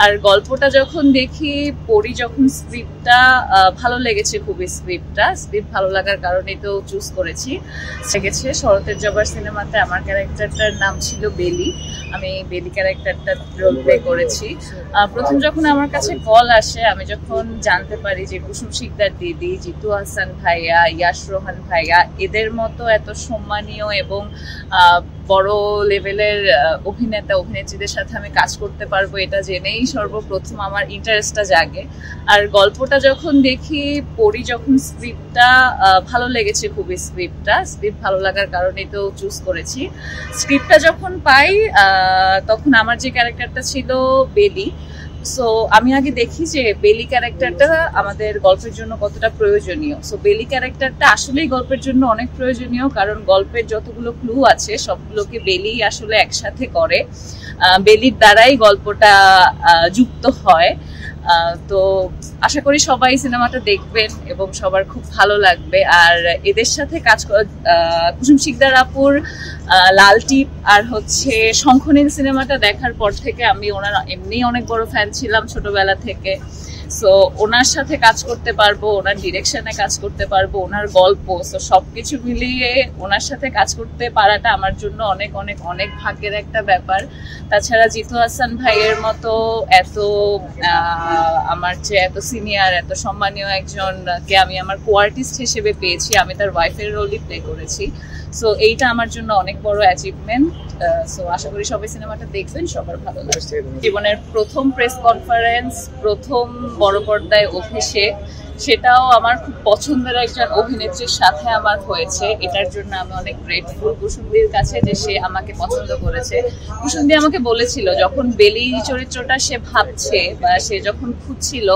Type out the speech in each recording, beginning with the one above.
আর গল্পটা যখন দেখি পড়ি যখন স্ক্রিপ্টটা ভালো লেগেছে খুবই। স্ক্রিপ্ট ভালো লাগার কারণেই তো চুজ করেছি। লেগেছে শরতের জবার সিনেমাতে আমার ক্যারেক্টারটার নাম ছিল বেলি। আমি বেলি ক্যারেক্টারটা রোল প্লে করেছি। প্রথম যখন আমার কাছে কল আসে, আমি যখন জানতে পারি যে কুসুম শিকদার দিদি, জিতু হাসান ভাইয়া, ইয়াশ রোহান ভাইয়া এদের মতো এত সম্মানীয় এবং বড় লেভেলের অভিনেত্রীদের সাথে আমি কাজ করতে পারবো, এটা জেনেই সর্বপ্রথম আমার ইন্টারেস্টটা জাগে। আর গল্পটা যখন দেখি পড়ি যখন স্ক্রিপ্টটা ভালো লেগেছে খুবই। স্ক্রিপ্ট ভালো লাগার কারণেই তো চুজ করেছি। স্ক্রিপ্টটা যখন পাই তখন আমার যে ক্যারেক্টারটা ছিল বেলি, সো আমি আগে দেখি যে বেলি ক্যারেক্টারটা আমাদের গল্পের জন্য কতটা প্রয়োজনীয়। সো বেলি ক্যারেক্টারটা আসলেই গল্পের জন্য অনেক প্রয়োজনীয়, কারণ গল্পের যতগুলো ক্লু আছে সবগুলোকে বেলি আসলে একসাথে করে। বেলির দ্বারাই গল্পটা যুক্ত হয়। তো আশা করি সবাই সিনেমাটা দেখবেন এবং সবার খুব ভালো লাগবে। আর এদের সাথে কাজ কুসুম শিকদার আপুর লাল টিপ আর হচ্ছে শঙ্খনীল সিনেমাটা দেখার পর থেকে আমি ওনার এমনি অনেক বড় ফ্যান ছিলাম ছোটবেলা থেকে। সো ওনার সাথে কাজ করতে পারবো, ওনার ডিরেকশনে কাজ করতে পারবো, ওনার গল্প, সো সবকিছু মিলিয়ে ওনার সাথে কাজ করতে পারাটা আমার জন্য অনেক অনেক অনেক ভাগ্যের একটা ব্যাপার। তাছাড়া জিতু হাসান ভাইয়ের মতো এত আমার যে এত সিনিয়র এত সম্মানীয় একজনকে আমি আমার কো-আর্টিস্ট হিসেবে পেয়েছি, আমি তার ওয়াইফের রোলই প্লে করেছি। সো এইটা আমার জন্য অনেক বড় অ্যাচিভমেন্ট। সো আশা করি সবাই সিনেমাটা দেখবেন, সবার ভালো লাগবে। জীবনের প্রথম প্রেস কনফারেন্স, প্রথম বড় পর্দায় অভিষেক, সেটাও আমার খুব পছন্দের একজন অভিনেত্রীর সাথে আমার হয়েছে। এটার জন্য আমি অনেক গ্রেটফুল কুসুমদির কাছে যে সে আমাকে পছন্দ করেছে। কুসুমদি আমাকে বলেছিল যখন বেলি চরিত্রটা সে ভাবছে বা সে যখন খুঁজছিল,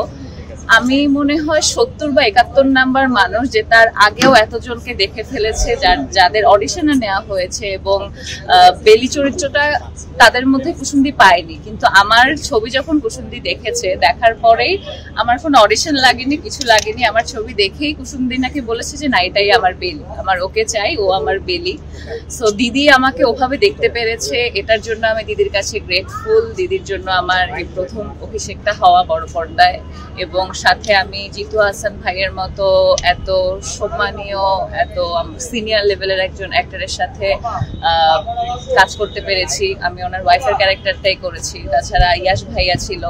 আমি মনে হয় 70 বা 71 নাম্বার মানুষ যে তার আগেও এতজনকে দেখে ফেলেছে যাদের অডিশনে নেওয়া হয়েছে, এবং বেলি চরিত্রটা তাদের মধ্যে কুসুমদি পায়নি। কিন্তু আমার ছবি যখন কুসুমদি দেখেছে, দেখার পরেই আমার কোনো অডিশন লাগেনি, কিছু লাগেনি, আমার ছবি দেখেই কুসুমদি নাকি বলেছে যে না এটাই আমার বেলি, আমার ওকে চাই, ও আমার বেলি। সো দিদি আমাকে ওভাবে দেখতে পেরেছে, এটার জন্য আমি দিদির কাছে গ্রেটফুল। দিদির জন্য আমার এই প্রথম অভিষেকটা হওয়া বড় পর্দায়, এবং সাথে আমি জিতু হাসান ভাইয়ের মতো এত সম্মানীয় এত সিনিয়র লেভেলের একজন অ্যাক্টরের সাথে কাজ করতে পেরেছি। আমি ওনার ওয়াইফের ক্যারেক্টারটাই করেছি। তাছাড়া ইয়াশ ভাইয়া ছিল,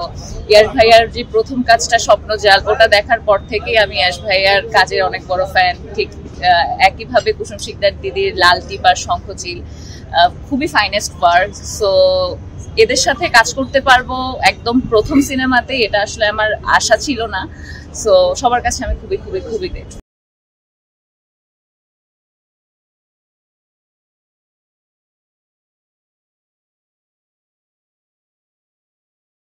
ইয়াশ ভাইয়ার যে প্রথম কাজটা স্বপ্নজাল, ওটা দেখার পর থেকেই আমি ইয়াশ ভাইয়ার কাজের অনেক বড় ফ্যান। ঠিক একইভাবে কুসুম শিকদার দিদির লাল টিপ আর শঙ্খচিল খুবই ফাইনেস্ট ওয়ার্ক। সো এদের সাথে কাজ করতে পারবো একদম প্রথম সিনেমাতে, এটা আসলে আমার আশা ছিল না। সো সবার কাছে আমি খুবই খুবই খুবই গ্রেটফুল।